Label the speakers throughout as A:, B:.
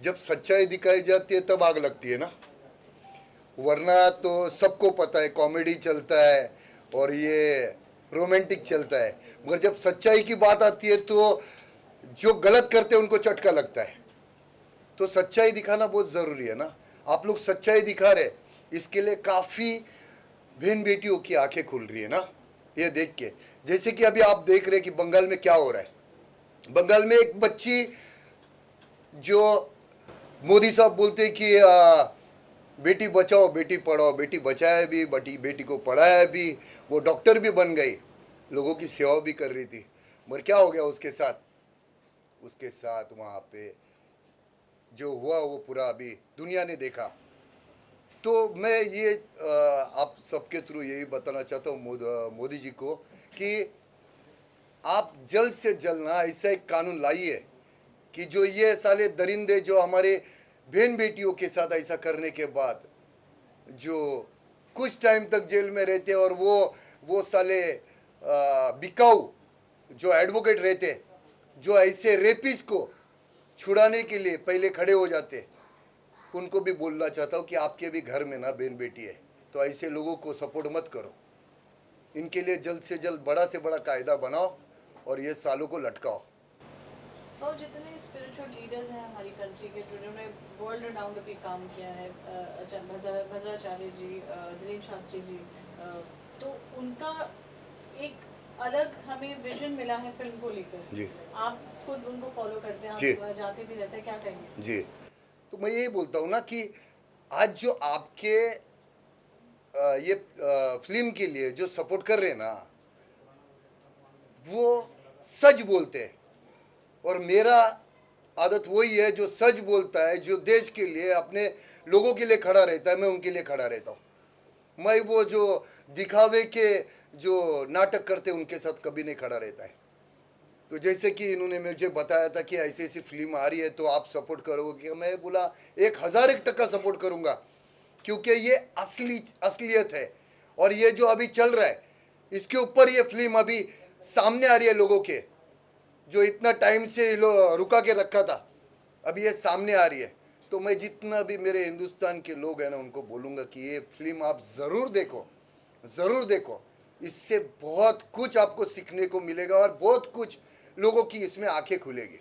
A: जब सच्चाई दिखाई जाती है तब आग लगती है ना। वरना तो सबको पता है कॉमेडी चलता है और ये रोमांटिक चलता है, मगर जब सच्चाई की बात आती है तो जो गलत करते हैं उनको चटका लगता है। तो सच्चाई दिखाना बहुत ज़रूरी है ना। आप लोग सच्चाई दिखा रहे, इसके लिए काफ़ी बहन बेटियों की आंखें खुल रही है ना ये देख के। जैसे कि अभी आप देख रहे हैं कि बंगाल में क्या हो रहा है। बंगाल में एक बच्ची, जो मोदी साहब बोलते हैं कि बेटी बचाओ बेटी पढ़ाओ, बेटी बचाया भी, बेटी बेटी को पढ़ाया भी, वो डॉक्टर भी बन गई, लोगों की सेवा भी कर रही थी। मगर क्या हो गया उसके साथ? उसके साथ वहाँ पे जो हुआ वो पूरा अभी दुनिया ने देखा। तो मैं ये आप सबके थ्रू यही बताना चाहता हूँ मोदी जी को कि आप जल्द से जल्द ना ऐसा एक कानून लाइए कि जो ये साले दरिंदे जो हमारे बहन बेटियों के साथ ऐसा करने के बाद जो कुछ टाइम तक जेल में रहते और वो साले बिकाऊ जो एडवोकेट रहते, जो ऐसे रेपिस को छुड़ाने के लिए पहले खड़े हो जाते, उनको भी बोलना चाहता हूँ कि आपके भी घर में ना बहन बेटी है तो ऐसे लोगों को सपोर्ट मत करो। इनके लिए जल्द से जल्द बड़ा से बड़ा कायदा बनाओ और ये सालों को लटकाओ।
B: और जितने स्पिरिचुअल लीडर्स हैं हमारी कंट्री के जिन्होंने वर्ल्ड राउंड अभी काम किया है, भद्राचार्य जी, धीरेन्द्र शास्त्री जी, तो उनका एक अलग हमें विजन मिला है फिल्म को लेकर।
A: जी
B: आप खुद उनको फॉलो करते हैं,
A: जी
B: आप जाते भी रहते हैं, क्या कहेंगे?
A: जी। तो मैं यही बोलता हूँ ना कि आज जो आपके ये फिल्म के लिए जो सपोर्ट कर रहे हैं ना, वो सच बोलते हैं। और मेरा आदत वही है जो सच बोलता है, जो देश के लिए अपने लोगों के लिए खड़ा रहता है, मैं उनके लिए खड़ा रहता हूँ। मैं वो जो दिखावे के जो नाटक करते हैं उनके साथ कभी नहीं खड़ा रहता है। तो जैसे कि इन्होंने मुझे बताया था कि ऐसी ऐसी फिल्म आ रही है तो आप सपोर्ट करोगे, मैं बोला 1001% सपोर्ट करूंगा, क्योंकि ये असलियत है। और ये जो अभी चल रहा है इसके ऊपर ये फिल्म अभी सामने आ रही है लोगों के, जो इतना टाइम से रुका के रखा था, अभी ये सामने आ रही है। तो मैं जितना भी मेरे हिंदुस्तान के लोग हैं ना उनको बोलूँगा कि ये फिल्म आप ज़रूर देखो, ज़रूर देखो। इससे बहुत कुछ आपको सीखने को मिलेगा और बहुत कुछ लोगों की इसमें आंखें खुलेगी।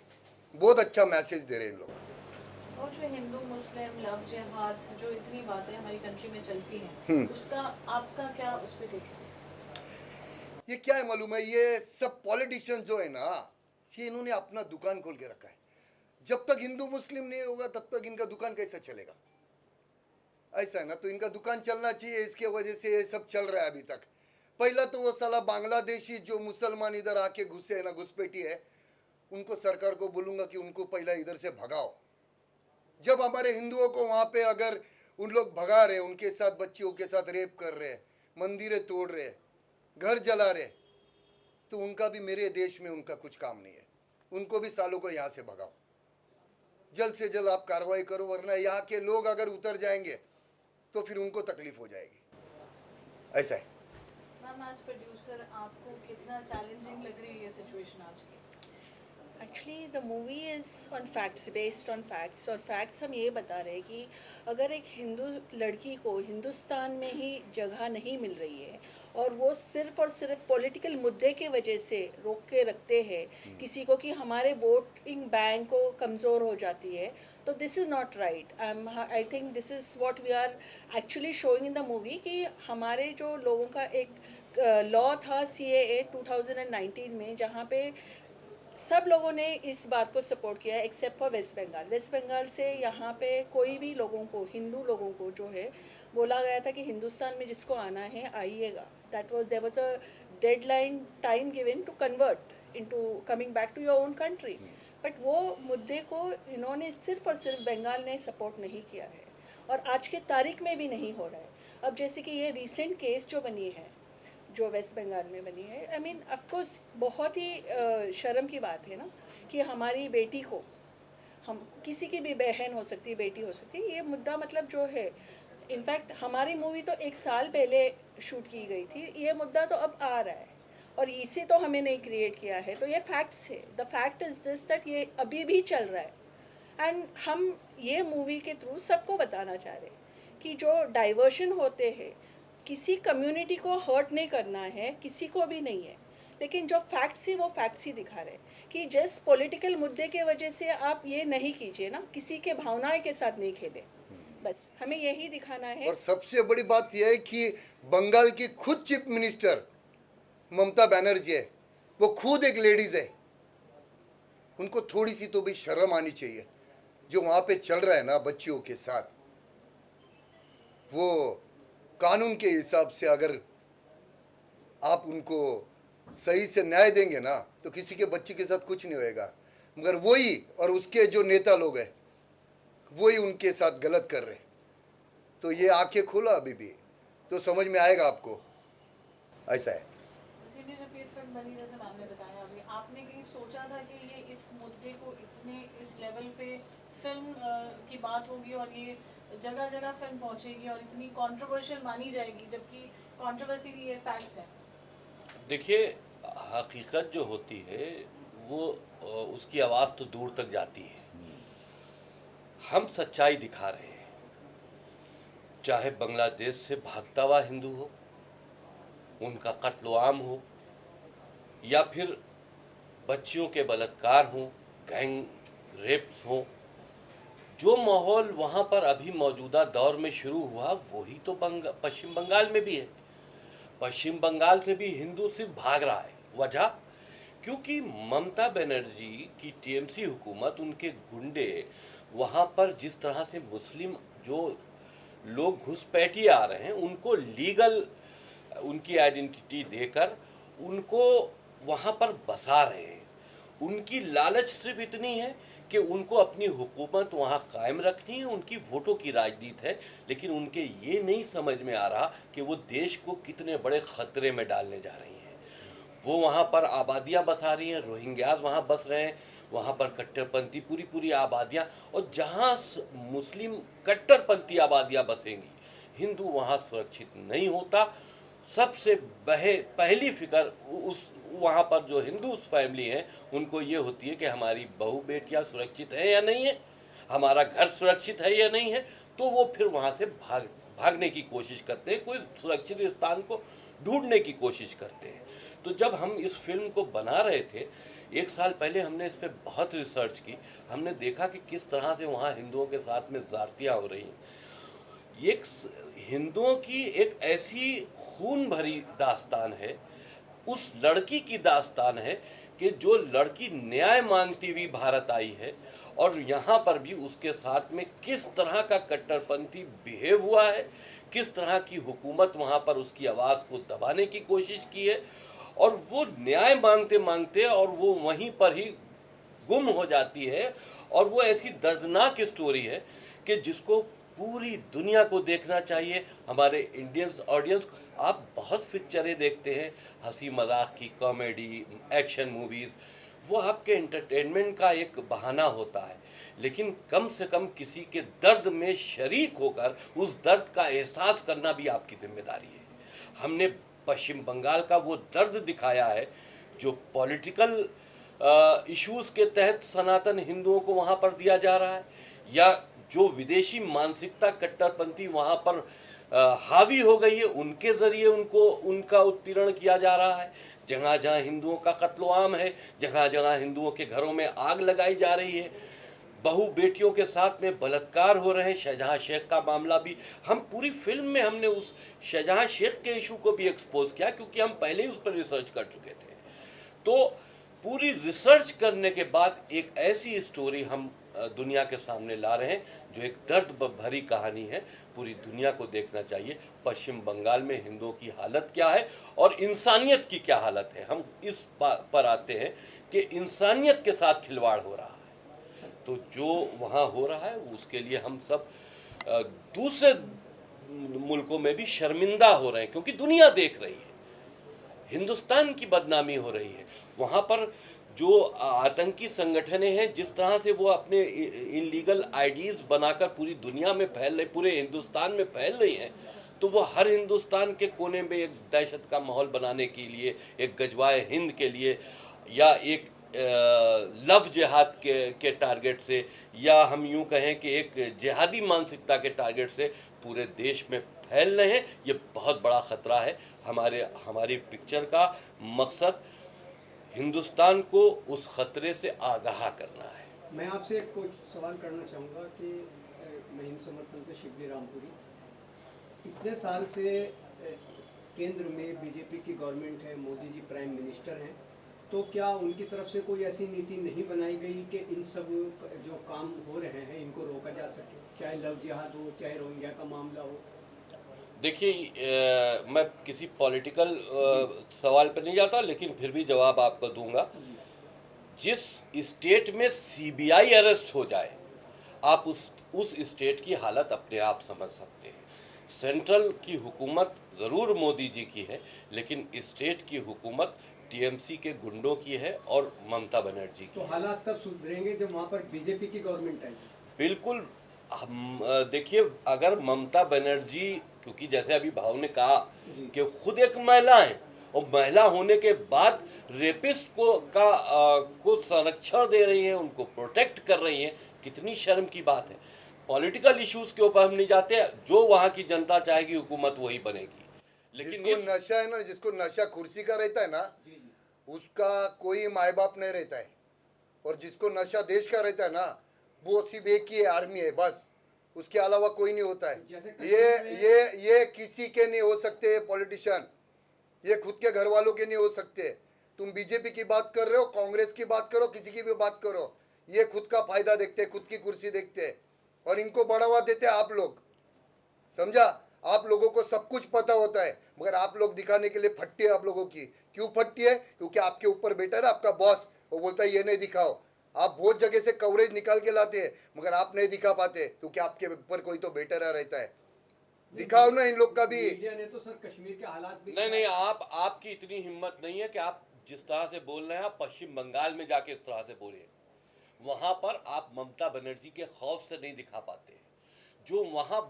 A: बहुत अच्छा मैसेज दे रहे हैं लोग।
B: और जो हिंदू मुस्लिम लव जिहाद जो इतनी बातें हमारी कंट्री में चलती
A: हम्म।
B: हैं, उसका आपका क्या उस पर टेक है?
A: ये क्या है मालूम है, ये सब पॉलिटिशियन जो है ना, ये इन्होंने अपना दुकान खोल के रखा है। जब तक हिंदू मुस्लिम नहीं होगा तब तक इनका दुकान कैसा चलेगा? ऐसा है ना, तो इनका दुकान चलना चाहिए, इसके वजह से ये सब चल रहा है अभी तक। पहला तो वो साला बांग्लादेशी जो मुसलमान इधर आके घुसे है ना, घुसपैठी है, उनको सरकार को बोलूंगा कि उनको पहला इधर से भगाओ। जब हमारे हिंदुओं को वहां पे अगर उन लोग भगा रहे, उनके साथ बच्चियों के साथ रेप कर रहे, मंदिरें तोड़ रहे, घर जला रहे, तो उनका भी मेरे देश में उनका कुछ काम नहीं है। उनको भी सालों को यहाँ से भगाओ, जल्द से जल्द आप कार्रवाई करो, वरना यहाँ के लोग अगर उतर जाएंगे तो फिर उनको तकलीफ हो जाएगी। ऐसा है।
B: मैम एज प्रोड्यूसर आपको कितना चैलेंजिंग लग रही है ये सिचुएशन आज की?
C: Actually the movie is on facts, based on facts, और फैक्ट्स हम ये बता रहे हैं कि अगर एक हिंदू लड़की को हिंदुस्तान में ही जगह नहीं मिल रही है और वो सिर्फ़ और सिर्फ पॉलिटिकल मुद्दे के वजह से रोक के रखते हैं किसी को कि हमारे वोटिंग बैंक को कमज़ोर हो जाती है, तो this is not right. I think this is what we are actually showing in the movie कि हमारे जो लोगों का एक लॉ था CAA 2019 में, जहाँ पे सब लोगों ने इस बात को सपोर्ट किया एक्सेप्ट फॉर वेस्ट बंगाल। वेस्ट बंगाल से यहाँ पे कोई भी लोगों को, हिंदू लोगों को जो है बोला गया था कि हिंदुस्तान में जिसको आना है आइएगा। That was there was a deadline time given to convert into coming back to your own country. But वो मुद्दे को इन्होंने सिर्फ और सिर्फ बंगाल ने सपोर्ट नहीं किया है और आज के तारीख में भी नहीं हो रहा है। अब जैसे कि ये रिसेंट केस जो बनी है, जो वेस्ट बंगाल में बनी है, आई मीन ऑफकोर्स बहुत ही शर्म की बात है ना कि हमारी बेटी को, हम किसी की भी बहन हो सकती है, बेटी हो सकती है, ये मुद्दा मतलब जो है, इनफैक्ट हमारी मूवी तो 1 साल पहले शूट की गई थी, ये मुद्दा तो अब आ रहा है और इसे तो हमें नहीं क्रिएट किया है। तो ये फैक्ट्स है, the fact is this that ये अभी भी चल रहा है। एंड हम ये मूवी के थ्रू सबको बताना चाह रहे हैं कि जो डाइवर्शन होते हैं, किसी कम्युनिटी को हर्ट नहीं करना है, किसी को भी नहीं है, लेकिन जो फैक्ट्स है वो फैक्ट्स ही दिखा रहे हैं कि जिस पॉलिटिकल मुद्दे के वजह से आप ये नहीं कीजिए ना, किसी के भावनाएं के साथ नहीं खेले, बस हमें यही दिखाना है।
A: और सबसे बड़ी बात यह है कि बंगाल की खुद चीफ मिनिस्टर ममता बनर्जी है, वो खुद एक लेडीज है, उनको थोड़ी सी तो भी शर्म आनी चाहिए। जो वहां पे चल रहा है ना बच्चियों के साथ, वो कानून के हिसाब से अगर आप उनको सही से न्याय देंगे ना तो किसी के बच्चे के साथ कुछ नहीं होएगा, मगर वही और उसके जो नेता लोग हैं वही उनके साथ गलत कर रहे। तो ये आंखें खोलो अभी भी तो समझ में आएगा आपको, ऐसा है।
B: इसीलिए जब ये फिल्म बनी, जैसे मैम ने बताया अभी, आपने कहीं सोचा था कि ये इस मुद्दे को इतने इस लेवल पे फिल्म की बात होगी और ये जगह जगह फिल्म पहुंचेगी और इतनी कंट्रोवर्शियल मानी जाएगी, जबकि कंट्रोवर्सी नहीं, ये फैक्ट्स हैं।
D: देखिए, हकीकत जो होती है वो उसकी आवाज़ तो दूर तक जाती है। हम सच्चाई दिखा रहे हैं, चाहे बांग्लादेश से भागता हुआ हिंदू हो, उनका कत्ल-ए-आम हो, या फिर बच्चियों के बलात्कार हो, गैंग रेप्स हो, जो माहौल वहाँ पर अभी मौजूदा दौर में शुरू हुआ वही तो पश्चिम बंगाल में भी है। पश्चिम बंगाल से भी हिंदू सिर्फ भाग रहा है। वजह, क्योंकि ममता बनर्जी की टीएमसी हुकूमत, उनके गुंडे वहाँ पर जिस तरह से मुस्लिम जो लोग घुसपैठिए आ रहे हैं उनको लीगल उनकी आइडेंटिटी देकर उनको वहाँ पर बसा रहे हैं। उनकी लालच सिर्फ इतनी है कि उनको अपनी हुकूमत वहाँ कायम रखनी है, उनकी वोटों की राजनीति है, लेकिन उनके ये नहीं समझ में आ रहा कि वो देश को कितने बड़े खतरे में डालने जा रही हैं। वो वहाँ पर आबादियाँ बसा रही हैं, रोहिंग्याज वहाँ बस रहे हैं, वहाँ पर कट्टरपंथी पूरी आबादियाँ, और जहाँ मुस्लिम कट्टरपंथी आबादियाँ बसेंगी, हिंदू वहाँ सुरक्षित नहीं होता। सबसे पहली फिक्र उस वहाँ पर जो हिंदू फैमिली हैं उनको ये होती है कि हमारी बहू बेटियाँ सुरक्षित है या नहीं है, हमारा घर सुरक्षित है या नहीं है, तो वो फिर वहाँ से भागने की कोशिश करते हैं, कोई सुरक्षित स्थान को ढूंढने की कोशिश करते हैं। तो जब हम इस फिल्म को बना रहे थे, 1 साल पहले हमने इस पर बहुत रिसर्च की, हमने देखा कि किस तरह से वहाँ हिंदुओं के साथ में ज़्यादतियाँ हो रही हैं। एक हिंदुओं की एक ऐसी खून भरी दास्तान है, उस लड़की की दास्तान है कि जो लड़की न्याय मांगती हुई भारत आई है, और यहाँ पर भी उसके साथ में किस तरह का कट्टरपंथी बिहेव हुआ है, किस तरह की हुकूमत वहाँ पर उसकी आवाज़ को दबाने की कोशिश की है, और वो न्याय मांगते मांगते और वो वहीं पर ही गुम हो जाती है। और वो ऐसी दर्दनाक स्टोरी है कि जिसको पूरी दुनिया को देखना चाहिए। हमारे इंडियंस ऑडियंस, आप बहुत पिक्चरें देखते हैं, हंसी मजाक की, कॉमेडी, एक्शन मूवीज़, वो आपके एंटरटेनमेंट का एक बहाना होता है, लेकिन कम से कम किसी के दर्द में शरीक होकर उस दर्द का एहसास करना भी आपकी जिम्मेदारी है। हमने पश्चिम बंगाल का वो दर्द दिखाया है जो पॉलिटिकल इश्यूज़ के तहत सनातन हिंदुओं को वहाँ पर दिया जा रहा है, या जो विदेशी मानसिकता कट्टरपंथी वहाँ पर हावी हो गई है, उनके ज़रिए उनका उत्पीड़न किया जा रहा है। जगह जगह हिंदुओं का कत्ल-ए-आम है, जगह जगह हिंदुओं के घरों में आग लगाई जा रही है, बहू बेटियों के साथ में बलात्कार हो रहे हैं। शाहजहां शेख का मामला भी, हम पूरी फिल्म में हमने उस शाहजहां शेख के इशू को भी एक्सपोज किया, क्योंकि हम पहले ही उस पर रिसर्च कर चुके थे। तो पूरी रिसर्च करने के बाद एक ऐसी स्टोरी हम दुनिया के सामने ला रहे हैं जो एक दर्द भरी कहानी है, पूरी दुनिया को देखना चाहिए। पश्चिम बंगाल में हिंदुओं की हालत क्या है और इंसानियत की क्या हालत है, हम इस पर आते हैं कि इंसानियत के साथ खिलवाड़ हो रहा है। तो जो वहाँ हो रहा है उसके लिए हम सब दूसरे मुल्कों में भी शर्मिंदा हो रहे हैं, क्योंकि दुनिया देख रही है, हिंदुस्तान की बदनामी हो रही है। वहाँ पर जो आतंकी संगठनें हैं, जिस तरह से वो अपने इलीगल आईडीज़ बनाकर पूरी दुनिया में फैल रही, पूरे हिंदुस्तान में फैल रही हैं, तो वो हर हिंदुस्तान के कोने में एक दहशत का माहौल बनाने के लिए, एक गजवाए हिंद के लिए, या एक लव जिहाद के टारगेट से, या हम यूं कहें कि एक जिहादी मानसिकता के टारगेट से पूरे देश में फैल रहे हैं। ये बहुत बड़ा ख़तरा है। हमारी पिक्चर का मकसद हिंदुस्तान को उस ख़तरे से आगाह करना है।
E: मैं आपसे कुछ सवाल करना चाहूँगा कि मैं हिंद समर्थन से शिवली रामपुरी, इतने साल से केंद्र में बीजेपी की गवर्नमेंट है, मोदी जी प्राइम मिनिस्टर हैं, तो क्या उनकी तरफ से कोई ऐसी नीति नहीं बनाई गई कि इन सब जो काम हो रहे हैं इनको रोका जा सके, चाहे लव जिहाद हो, चाहे रोहिंग्या का मामला हो?
D: देखिए, मैं किसी पॉलिटिकल सवाल पर नहीं जाता, लेकिन फिर भी जवाब आपको दूंगा। जिस स्टेट में सीबीआई अरेस्ट हो जाए, आप उस स्टेट की हालत अपने आप समझ सकते हैं। सेंट्रल की हुकूमत ज़रूर मोदी जी की है, लेकिन स्टेट की हुकूमत टीएमसी के गुंडों की है और ममता बनर्जी की।
E: तो हालात तब सुधरेंगे जब वहाँ पर बीजेपी की गवर्नमेंट आएगी।
D: बिल्कुल। हम देखिए, अगर ममता बनर्जी, क्योंकि जैसे अभी भाव ने कहा कि खुद एक महिला है और महिला होने के बाद रेपिस्ट को संरक्षण दे रही है, उनको प्रोटेक्ट कर रही है, कितनी शर्म की बात है। पॉलिटिकल इश्यूज के ऊपर हम नहीं जाते, जो वहाँ की जनता चाहेगी हुकूमत वही बनेगी। लेकिन
A: जिसको नशा है ना, जिसको नशा कुर्सी का रहता है ना, उसका कोई माँ बाप नहीं रहता है, और जिसको नशा देश का रहता है ना, वो सिर्फ एक ही आर्मी है बस, उसके अलावा कोई नहीं होता है। ये किसी के नहीं हो सकते पॉलिटिशियन, ये खुद के घर वालों के नहीं हो सकते। तुम बीजेपी की बात कर रहे हो, कांग्रेस की बात करो, किसी की भी बात करो, ये खुद का फायदा देखते, खुद की कुर्सी देखते, और इनको बढ़ावा देते आप लोग। समझा? आप लोगों को सब कुछ पता होता है, मगर आप लोग दिखाने के लिए फट्टी है आप लोगों की। क्यों फट्टी है? क्योंकि आपके ऊपर बैठा है ना आपका बॉस, वो बोलता है ये नहीं दिखाओ। आप बहुत जगह से कवरेज निकाल के लाते हैं, मगर आप नहीं दिखा पाते, क्योंकि आपके ऊपर कोई तो बैठा रहता है। दिखाओ ना इन लोग का भी।
E: मीडिया ने तो सर कश्मीर के हालात भी
D: नहीं, आपकी इतनी हिम्मत नहीं है कि आप जिस तरह से बोल रहे हैं, आप पश्चिम बंगाल में जाके इस तरह से बोलिए। वहां पर आप ममता बनर्जी के खौफ से नहीं दिखा पाते। जो वहां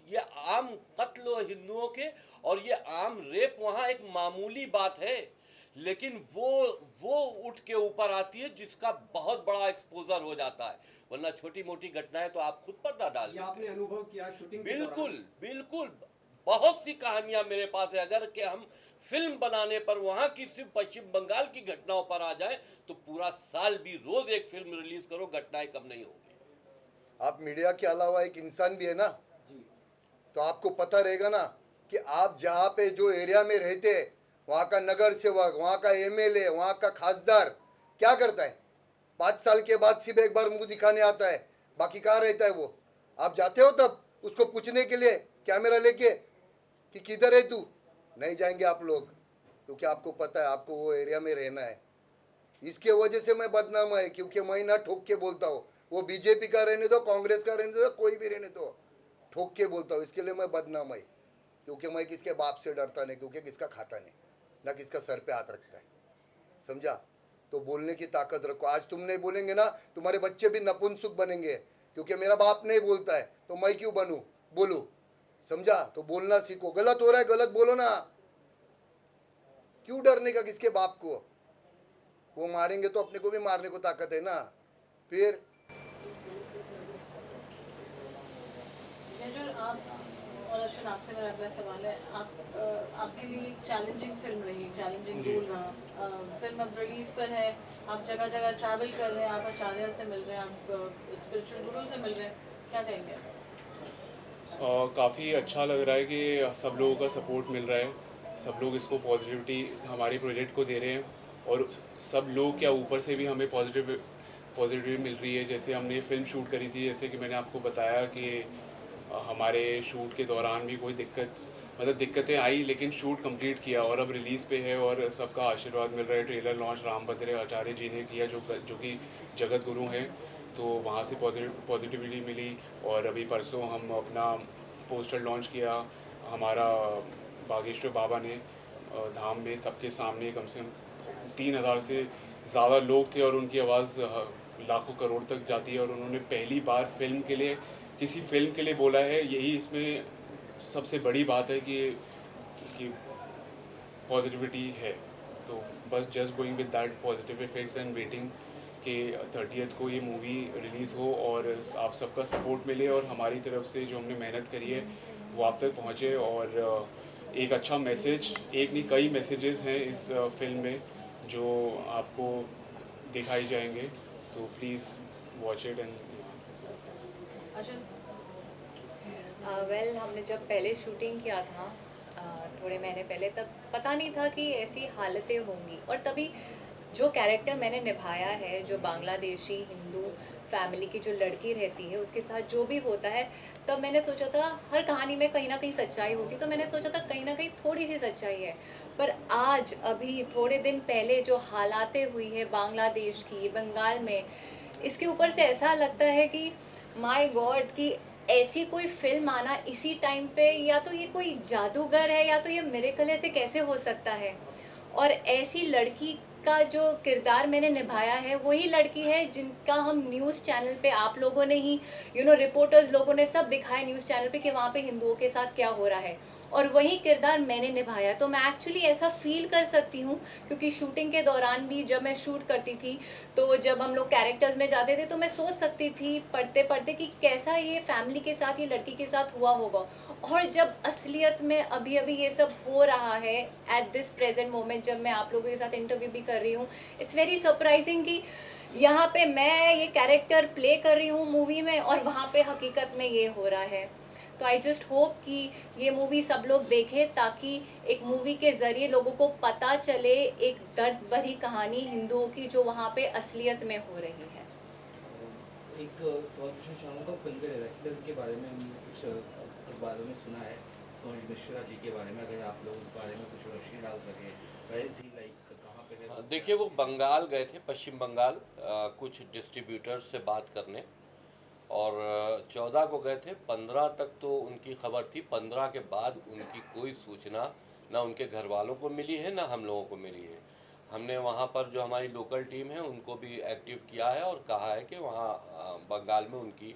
D: ये आम कत्ल हिंदुओं के और ये आम रेप वहां एक मामूली बात है, लेकिन वो उठ के ऊपर आती है जिसका बहुत बड़ा एक्सपोजर हो जाता है। वरना छोटी मोटी घटनाएं तो आप खुद पर्दा डाल देते हैं।
E: आपने अनुभव किया शूटिंग के
D: बिल्कुल बिल्कुल, बहुत सी कहानियां मेरे पास है। अगर कि हम फिल्म बनाने पर वहां की सिर्फ पश्चिम बंगाल की घटनाओं पर आ जाए तो पूरा साल भी रोज एक फिल्म रिलीज करो, घटनाएं कम नहीं होगी।
A: आप मीडिया के अलावा एक इंसान भी है ना, तो आपको पता रहेगा ना कि आप जहाँ पे जो एरिया में रहते हैं, वहाँ का नगर सेवक, वहाँ का एमएलए, वहाँ का खासदार क्या करता है? 5 साल के बाद सिर्फ एक बार मुंह दिखाने आता है, बाकी कहाँ रहता है वो? आप जाते हो तब उसको पूछने के लिए कैमरा लेके कि किधर है तू? नहीं जाएंगे आप लोग, क्योंकि आपको पता है आपको वो एरिया में रहना है। इसके वजह से मैं बदनाम है, क्योंकि मैं ना ठोक के बोलता हूँ। वो बीजेपी का रहने दो, कांग्रेस का रहने दो, कोई भी रहने दो, ठोक के बोलता हूँ। इसके लिए मैं बदनाम है, क्योंकि मैं किसके बाप से डरता नहीं, क्योंकि किसका खाता नहीं, ना किसका सर पे हाथ रखता है। समझा? तो बोलने की ताकत रखो। आज तुम नहीं बोलेंगे ना, तुम्हारे बच्चे भी नपुंसक बनेंगे, क्योंकि मेरा बाप नहीं बोलता है तो मैं क्यों बनूं, बोलूं? समझा? तो बोलना सीखो। गलत हो रहा है, गलत बोलो ना, क्यों डरने का किसके बाप को? वो मारेंगे तो अपने को भी मारने को ताकत है ना। फिर
B: और अर्शन, आपसे मेरा अगला सवाल है, आपके लिए एक चैलेंजिंग फिल्म रही, चैलेंजिंग रोल रहा। फिल्म अब रिलीज पर है, आप जगह जगह ट्रैवल कर रहे हैं, आप आचार्य से मिल रहे हैं, आप स्पिरिचुअल गुरु से मिल रहे हैं, क्या कहेंगे?
F: काफ़ी अच्छा लग रहा है कि सब लोगों का सपोर्ट मिल रहा है, सब लोग इसको पॉजिटिविटी हमारे प्रोजेक्ट को दे रहे हैं, और सब लोग क्या ऊपर से भी हमें पॉजिटिविटी मिल रही है। जैसे हमने फिल्म शूट करी थी, जैसे कि मैंने आपको बताया कि हमारे शूट के दौरान भी कोई दिक्कतें आई, लेकिन शूट कंप्लीट किया और अब रिलीज़ पे है और सबका आशीर्वाद मिल रहा है। ट्रेलर लॉन्च रामभद्र आचार्य जी ने किया, जो कि जगत गुरु हैं, तो वहाँ से पॉजिटिविटी मिली। और अभी परसों हम अपना पोस्टर लॉन्च किया हमारा बागेश्वर बाबा ने धाम में, सबके सामने कम से कम 3000 से ज़्यादा लोग थे और उनकी आवाज़ लाखों करोड़ तक जाती है। और उन्होंने पहली बार किसी फिल्म के लिए बोला है। यही इसमें सबसे बड़ी बात है कि पॉजिटिविटी है। तो बस just going with that positive effects and waiting कि 30th को ये मूवी रिलीज़ हो और आप सबका सपोर्ट मिले और हमारी तरफ से जो हमने मेहनत करी है वो आप तक पहुँचे और एक अच्छा मैसेज, एक नहीं कई मैसेजेस हैं इस फिल्म में जो आपको दिखाई जाएंगे, तो प्लीज़ वॉच इट एंड
B: अच्छा
G: वेल हमने जब पहले शूटिंग किया था थोड़े महीने पहले, तब पता नहीं था कि ऐसी हालतें होंगी। और तभी जो कैरेक्टर मैंने निभाया है, जो बांग्लादेशी हिंदू फैमिली की जो लड़की रहती है उसके साथ जो भी होता है, तब मैंने सोचा था हर कहानी में कहीं ना कहीं सच्चाई होती, तो मैंने सोचा था कहीं ना कहीं थोड़ी सी सच्चाई है। पर आज अभी थोड़े दिन पहले जो हालातें हुई है बांग्लादेश की, बंगाल में, इसके ऊपर से ऐसा लगता है कि माय गॉड कि ऐसी कोई फिल्म आना इसी टाइम पे, या तो ये कोई जादूगर है या तो ये मिरेकल है, से कैसे हो सकता है। और ऐसी लड़की का जो किरदार मैंने निभाया है वही लड़की है जिनका हम न्यूज़ चैनल पे आप लोगों ने ही रिपोर्टर्स लोगों ने सब दिखाया न्यूज़ चैनल पे कि वहाँ पे हिंदुओं के साथ क्या हो रहा है, और वही किरदार मैंने निभाया। तो मैं एक्चुअली ऐसा फील कर सकती हूँ, क्योंकि शूटिंग के दौरान भी जब मैं शूट करती थी तो जब हम लोग कैरेक्टर्स में जाते थे तो मैं सोच सकती थी पढ़ते पढ़ते कि कैसा ये फैमिली के साथ, ये लड़की के साथ हुआ होगा। और जब असलियत में अभी अभी ये सब हो रहा है एट दिस प्रेजेंट मोमेंट, जब मैं आप लोगों के साथ इंटरव्यू भी कर रही हूँ, इट्स वेरी सरप्राइजिंग कि यहाँ पे मैं ये कैरेक्टर प्ले कर रही हूँ मूवी में और वहाँ पे हकीकत में ये हो रहा है। तो आई जस्ट होप कि ये मूवी सब लोग देखें, ताकि एक मूवी के ज़रिए लोगों को पता चले एक दर्द भरी कहानी हिंदुओं की जो वहाँ पे असलियत में हो रही है।
H: एक सवाल पूछना चाहूँगा, फिल्म के डायरेक्टर के बारे में हमने कुछ अखबारों में सुना है, सोनज मिश्रा जी के बारे में, अगर आप लोग उस बारे में कुछ रोशनी डाल सकें, वैसे ही लाइक कहाँ पे है?
D: देखिए, वो बंगाल गए थे, पश्चिम बंगाल, कुछ डिस्ट्रीब्यूटर्स से बात करने, और 14 को गए थे। 15 तक तो उनकी खबर थी। 15 के बाद उनकी कोई सूचना ना उनके घर वालों को मिली है ना हम लोगों को मिली है। हमने वहाँ पर जो हमारी लोकल टीम है उनको भी एक्टिव किया है और कहा है कि वहाँ बंगाल में उनकी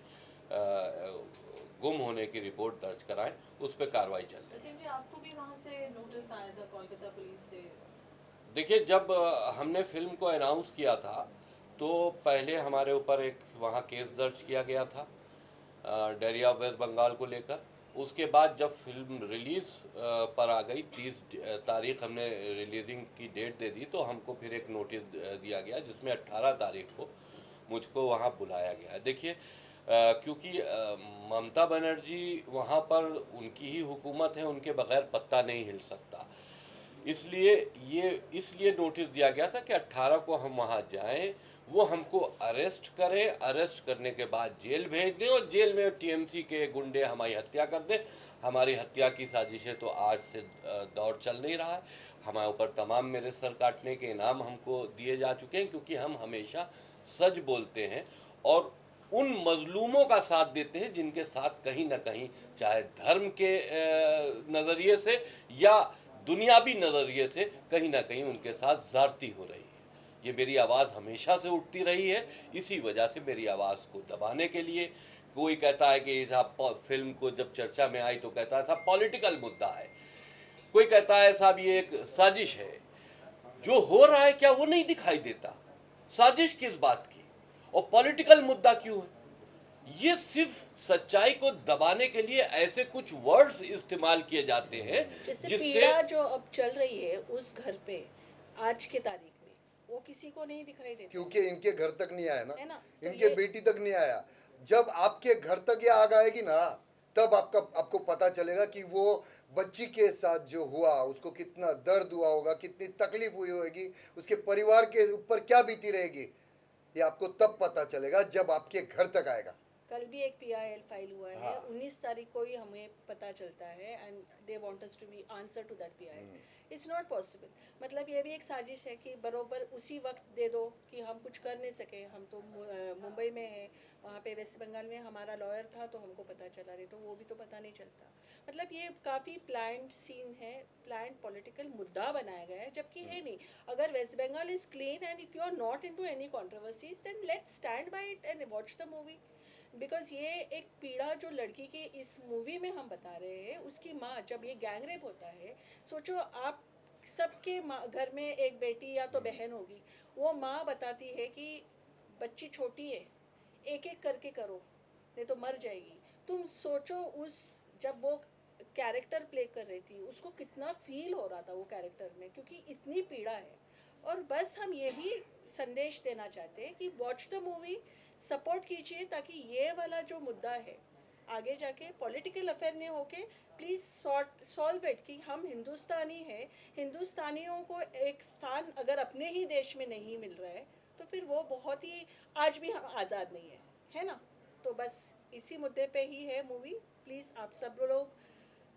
D: गुम होने की रिपोर्ट दर्ज कराएं, उस पर कार्रवाई चल रही है।
B: वसीम जी, आपको भी वहाँ से नोटिस आया था कोलकाता पुलिस से?
D: देखिए, जब हमने फिल्म को अनाउंस किया था तो पहले हमारे ऊपर एक वहाँ केस दर्ज किया गया था डायरिया ऑफ वेस्ट बंगाल को लेकर। उसके बाद जब फिल्म रिलीज़ पर आ गई, 30 तारीख हमने रिलीजिंग की डेट दे दी, तो हमको फिर एक नोटिस दिया गया जिसमें 18 तारीख को मुझको वहाँ बुलाया गया। देखिए, क्योंकि ममता बनर्जी वहाँ पर उनकी ही हुकूमत है, उनके बगैर पत्ता नहीं हिल सकता, इसलिए नोटिस दिया गया था कि 18 को हम वहाँ जाएं, वो हमको अरेस्ट करें, अरेस्ट करने के बाद जेल भेज दें और जेल में टीएमसी के गुंडे हमारी हत्या कर दें। हमारी हत्या की साजिशें तो आज से दौर चल नहीं रहा है। हमारे ऊपर तमाम मेरे सर काटने के इनाम हमको दिए जा चुके हैं, क्योंकि हम हमेशा सच बोलते हैं और उन मजलूमों का साथ देते हैं जिनके साथ कहीं ना कहीं, चाहे धर्म के नज़रिए से या दुनियावी नज़रिए से, कहीं ना कहीं उनके साथ ज़्यादती हो रही है। ये मेरी आवाज़ हमेशा से उठती रही है। इसी वजह से मेरी आवाज़ को दबाने के लिए कोई कहता है कि साहब फिल्म को जब चर्चा में आई तो कहता है साहब पॉलिटिकल मुद्दा है, कोई कहता है साहब ये एक साजिश है। जो हो रहा है क्या वो नहीं दिखाई देता? साजिश किस बात की और पॉलिटिकल मुद्दा क्यों है? ये सिर्फ सच्चाई को दबाने के लिए ऐसे कुछ वर्ड्स इस्तेमाल किए जाते हैं
C: जैसे पीड़ा जो अब चल रही है उस घर पे आज के तारीख में, वो किसी को नहीं दिखाई देता,
A: क्योंकि इनके घर तक नहीं आया
C: है
A: ना,
C: ना? तो
A: इनके
C: ये-
A: बेटी तक नहीं आया। जब आपके घर तक ये आग आएगी ना, तब आपको पता चलेगा कि वो बच्ची के साथ जो हुआ उसको कितना दर्द हुआ होगा, कितनी तकलीफ हुई होगी, उसके परिवार के ऊपर क्या बीती रहेगी। ये आपको तब पता चलेगा जब आपके घर तक आएगा।
C: कल भी एक PIL फाइल हुआ है,
A: हाँ।
C: 19 तारीख को ही हमें पता चलता है and they want us to be answer to that PIL। It's not possible. मतलब ये भी एक साजिश है कि बरोबर उसी वक्त दे दो कि हम कुछ कर नहीं सके। हम तो मुंबई में हैं, वहाँ पे वेस्ट बंगाल में हमारा लॉयर था तो हमको पता चला, नहीं तो वो भी तो पता नहीं चलता। मतलब ये काफ़ी प्लान्ड सीन है, प्लान्ड पॉलिटिकल मुद्दा बनाया गया है, जबकि है नहीं। अगर West Bengal is clean and if you are not into any controversies then let's stand by it and watch the movie. Because ये एक पीड़ा जो लड़की की इस मूवी में हम बता रहे हैं, उसकी माँ जब ये गैंग रेप होता है, सोचो आप सबके घर में एक बेटी या तो बहन होगी, वो माँ बताती है कि बच्ची छोटी है, एक एक करके करो नहीं तो मर जाएगी। तुम सोचो उस जब वो कैरेक्टर प्ले कर रही थी उसको कितना फील हो रहा था वो कैरेक्टर में, क्योंकि इतनी पीड़ा है। और बस हम यही संदेश देना चाहते हैं कि वॉच द मूवी, सपोर्ट कीजिए, ताकि ये वाला जो मुद्दा है आगे जाके पॉलिटिकल अफेयर नहीं होके प्लीज़ सॉल्व इट, कि हम हिंदुस्तानी हैं, हिंदुस्तानियों को एक स्थान अगर अपने ही देश में नहीं मिल रहा है तो फिर वो बहुत ही आज भी हम आज़ाद नहीं है ना। तो बस इसी मुद्दे पे ही है मूवी। प्लीज़ आप सब लोग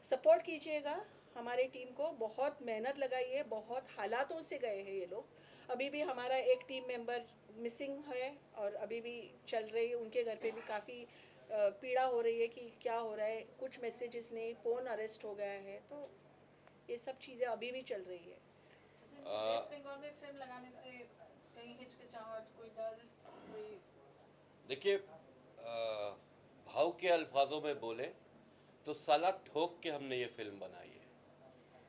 C: सपोर्ट कीजिएगा हमारी टीम को। बहुत मेहनत लगाई है, बहुत हालातों से गए हैं ये लोग। अभी भी हमारा एक टीम मेंबर मिसिंग है और अभी भी चल रही है, उनके घर पे भी काफ़ी पीड़ा हो रही है कि क्या हो रहा है, कुछ मैसेजेस नहीं, फ़ोन अरेस्ट हो गया है, तो ये सब चीज़ें अभी भी चल रही है।
B: वेस्ट बंगाल में फिल्म लगाने से कहीं हिचकिचाहट, कोई डर, कोई?
D: देखिए, भाव के अल्फाजों में बोले तो साला ठोक के हमने ये फिल्म बनाई है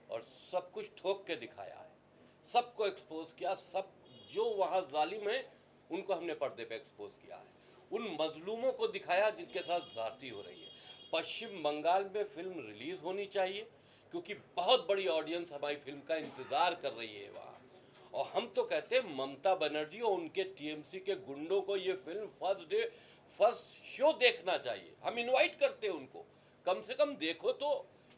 D: और सब कुछ ठोक के दिखाया है, सबको एक्सपोज किया। सब जो वहाँ जालिम है उनको हमने पर्दे पे एक्सपोज किया है, उन मजलूमों को दिखाया जिनके साथ ज्यादती हो रही है। पश्चिम बंगाल में फिल्म रिलीज होनी चाहिए क्योंकि बहुत बड़ी ऑडियंस हमारी फिल्म का इंतजार कर रही है वहाँ। और हम तो कहते हैं ममता बनर्जी और उनके टीएमसी के गुंडों को ये फिल्म फर्स्ट शो देखना चाहिए। हम इनवाइट करते हैं उनको, कम से कम देखो तो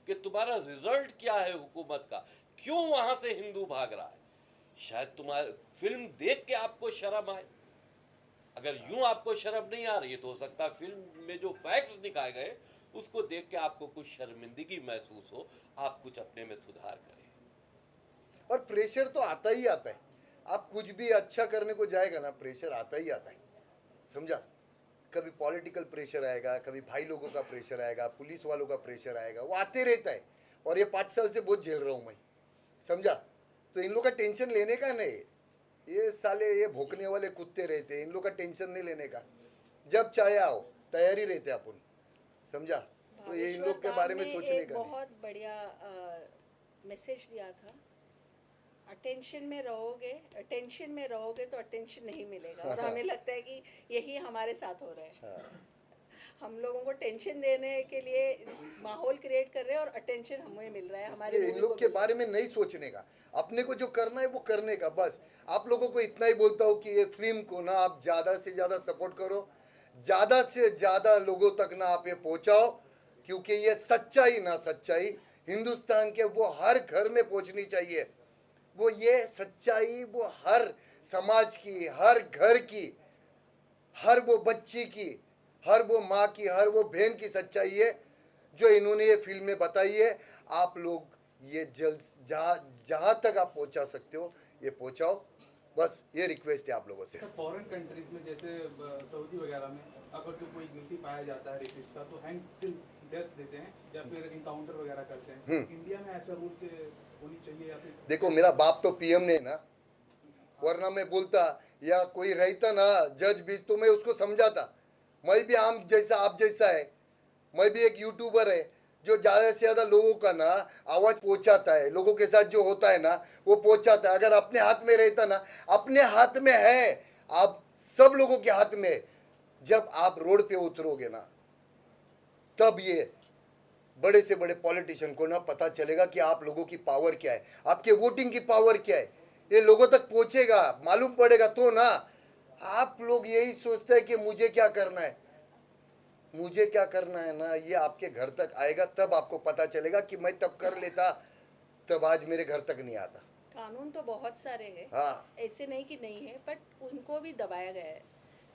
D: कि तुम्हारा रिजल्ट क्या है हुकूमत का, क्यों वहाँ से हिंदू भाग रहा है। शायद तुम्हारी फिल्म देख के आपको शर्म आए। अगर यूं आपको शर्म नहीं आ रही है तो हो सकता है फिल्म में जो फैक्ट्स दिखाए गए उसको देख के आपको कुछ शर्मिंदगी महसूस हो, आप कुछ अपने में सुधार करें।
A: और प्रेशर तो आता ही आता है, आप कुछ भी अच्छा करने को जाएगा ना प्रेशर आता ही आता है, समझा। कभी पॉलिटिकल प्रेशर आएगा, कभी भाई लोगों का प्रेशर आएगा, पुलिस वालों का प्रेशर आएगा, वो आते रहता है। और ये 5 साल से बहुत झेल रहा हूँ मैं, समझा। तो इन लोग का टेंशन लेने का नहीं, ये साले ये भौंकने वाले कुत्ते रहते हैं, इन लोग का टेंशन नहीं लेने का। जब चाहे आओ, तैयारी रहते अपन, समझा। तो ये इन लोग के बारे में सोचने का नहीं।
C: बहुत बढ़िया मैसेज दिया था, अटेंशन में रहोगे तो अटेंशन नहीं मिलेगा। और हमें लगता है कि यही हमारे साथ हो रहा है।
A: हाँ।
C: हम लोगों को टेंशन देने के लिए माहौल क्रिएट कर रहे हैं और अटेंशन हमें मिल रहा है हमारे
A: इन लोग के बारे में नहीं सोचने का, अपने को जो करना है वो करने का। बस आप लोगों को इतना ही बोलता हूँ कि ये फिल्म को ना आप ज़्यादा से ज़्यादा सपोर्ट करो, ज़्यादा से ज़्यादा लोगों तक ना आप ये पहुँचाओ, क्योंकि ये सच्चाई ना सच्चाई हिंदुस्तान के वो हर घर में पहुँचनी चाहिए। वो ये सच्चाई वो हर समाज की, हर घर की, हर वो बच्ची की, हर वो माँ की, हर वो बहन की सच्चाई है जो इन्होंने ये फिल्म में बताई है। आप लोग ये जल्द जहाँ तक आप पहुँचा सकते हो ये पहुँचाओ, बस ये रिक्वेस्ट है आप लोगों से।
I: फॉरेन कंट्रीज में जैसे सऊदी वगैरह में अगर जो कोई गिल्टी पाया जाता है रेपिस्ट का तो हैंग टिल डेथ देते हैं या फिर इनकाउंटर वगैरह करते हैं। इंडिया में ऐसा रूल होनी चाहिए या फिर? देखो
A: मेरा बाप तो पीएम ने ना, वरना मैं बोलता या कोई रहता ना जज बीज तो मैं उसको समझाता। मैं भी आम जैसा आप जैसा है, मैं भी एक यूट्यूबर है जो ज़्यादा से ज़्यादा लोगों का ना आवाज़ पहुंचाता है, लोगों के साथ जो होता है ना वो पहुंचाता है। अगर अपने हाथ में रहता ना, अपने हाथ में है, आप सब लोगों के हाथ में। जब आप रोड पे उतरोगे ना तब ये बड़े से बड़े पॉलिटिशियन को ना पता चलेगा कि आप लोगों की पावर क्या है, आपके वोटिंग की पावर क्या है, ये लोगों तक पहुंचेगा, मालूम पड़ेगा तो ना। आप लोग यही सोचते हैं कि मुझे क्या करना है, मुझे क्या करना है ना, ये आपके घर तक आएगा तब आपको पता चलेगा कि मैं तब कर लेता तब आज मेरे घर तक नहीं आता।
C: कानून तो बहुत सारे हैं,
A: हाँ।
C: ऐसे नहीं कि नहीं है, बट उनको भी दबाया गया है।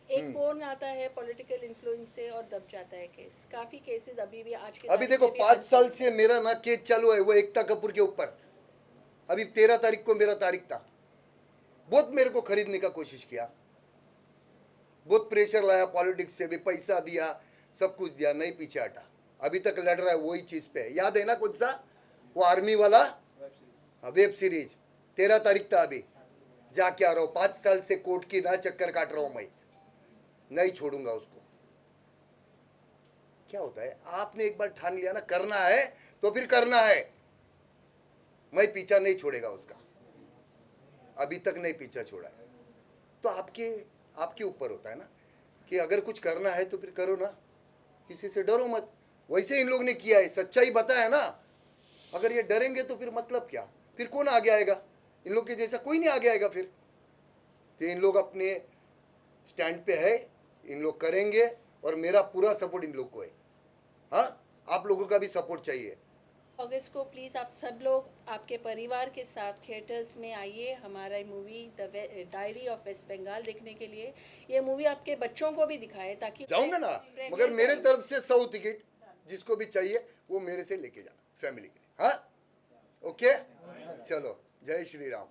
C: एक फोन आता है पॉलिटिकल इन्फ्लुएंस से और दब जाता है केस। काफी केसेस अभी भी आज के
A: अभी देखो 5 साल से मेरा ना केस चालू है वो एकता कपूर के ऊपर। अभी 13 तारीख को मेरा तारीख था। बहुत मेरे को खरीदने का कोशिश किया, बहुत प्रेशर लाया, पॉलिटिक्स से भी पैसा दिया, सब कुछ दिया, नहीं पीछे हटा। अभी तक लड़ रहा है वही चीज पे। याद है ना कौन सा वो आर्मी वाला वेब सीरीज? 13 तारीख था, अभी जाके आ रहा हूँ। 5 साल से कोर्ट की ना चक्कर काट रहा हूँ मैं, नहीं छोड़ूंगा उसको। क्या होता है, आपने एक बार ठान लिया ना करना है तो फिर करना है। मैं पीछा नहीं छोड़ेगा उसका, अभी तक नहीं पीछा छोड़ा है। तो आपके ऊपर होता है ना कि अगर कुछ करना है तो फिर करो ना, किसी से डरो मत। वैसे इन लोग ने किया है, सच्चाई बताया ना। अगर ये डरेंगे तो फिर मतलब क्या, फिर कौन आगे आएगा? इन लोग के जैसा कोई नहीं आगे आएगा फिर। तो इन लोग अपने स्टैंड पे है, इन लोग करेंगे और मेरा पूरा सपोर्ट इन लोग को है। हाँ, आप लोगों का भी सपोर्ट चाहिए।
C: अगस्त को प्लीज़ आप सब लोग आपके परिवार के साथ थिएटर्स में आइए हमारा movie the diary of West Bengal देखने के लिए। ये मूवी आपके बच्चों को भी दिखाए ताकि
A: जाऊंगा ना, मगर मेरे तरफ से 100 टिकट जिसको भी चाहिए वो मेरे से लेके जाना फैमिली के लिए। हाँ, ओके, चलो, जय श्री राम।